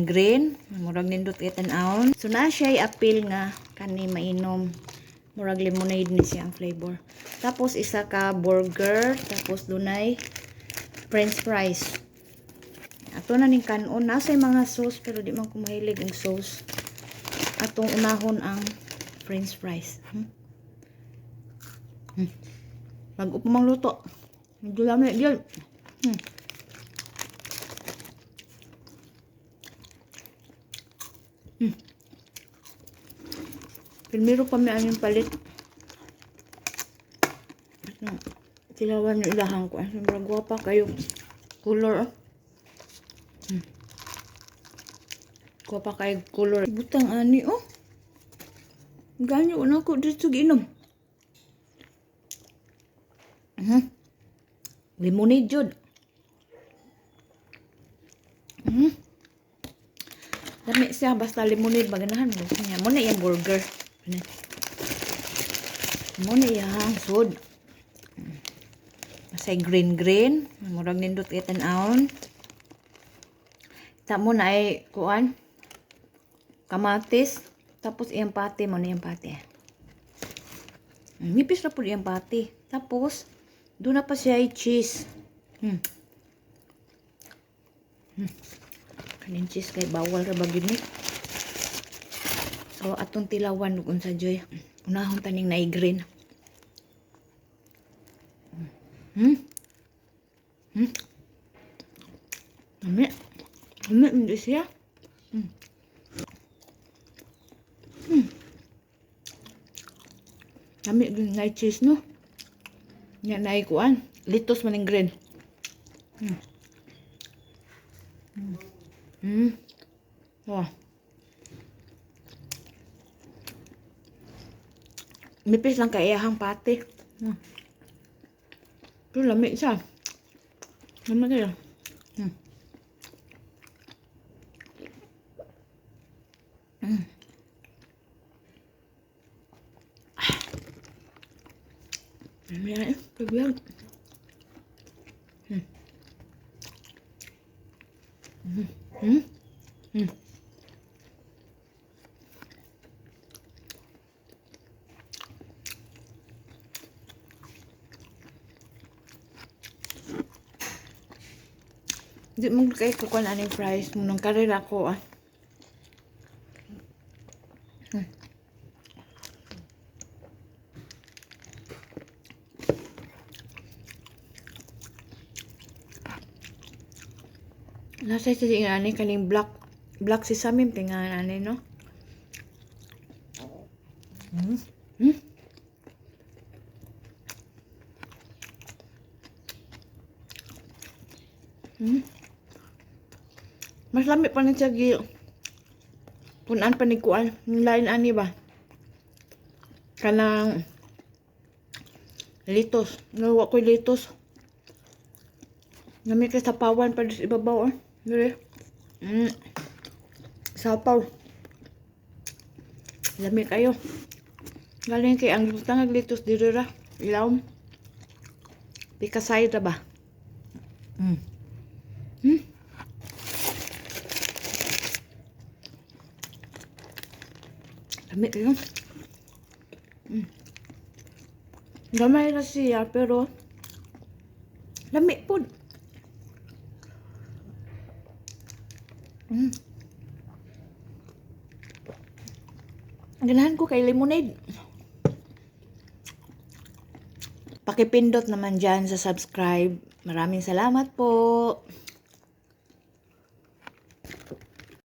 green, murag nindot itan-aon. So na siya appeal nga kani mainom. Murag lemonade ni siya ang flavor. Tapos isa ka burger, tapos dunay french fries. Ato na ning kanon, nasa mga sauce pero di man ko mahilig ang sauce. Atong unahon ang french fries. Bago pa mang luto. Medyo lamig yun. Primero pa may aming palit. Tilawan yung ilahan ko. Sobrang guwapa kayo. Color. Guwapa kayo color. Butang ani oh. Ganyo na ko dito ginom. Lemonade jud. Dami siya basta lemonade baganahan mo. Mo na yung burger. Mo na yung sod. Masay green. Murag nindot itan-aon. Tamo na ay kuan. Kamatis. Tapos iyang pati mo na iyang pati. Nipis na po iyang pati. Tapos doon na pa siya ay cheese. Kanin cheese kay bawal ra bagid ni. So atong tilawan ug unsa joy. Unahon taning na green. Ami hindi siya. Ami din na cheese no. Nya na kuan, litos maning green. Wah. Nipis lang kay iyahang pati. Pero lamig siya. Lamig kayo. Lamig. Pagbiyak. Di mo kay kukuan aning fries mo nang karera ko ah. Nasa siya nga ani kaning black sesame pingan ani no. Mas lamig pa na siya gi. Punan pa ni kuan, lain ani ba? Kanang litos, nawa ko litos. Nami kay sapawan pa sa ibabaw oh. Dire. Sapaw. Lami kayo. Galing kay ang tangag litos dire ra. Ilawom. Pikasay ra ba? Lami kayo. Gamay na siya pero lami po. Ganahan ko kay lemonade. Pakipindot naman dyan sa subscribe. Maraming salamat po.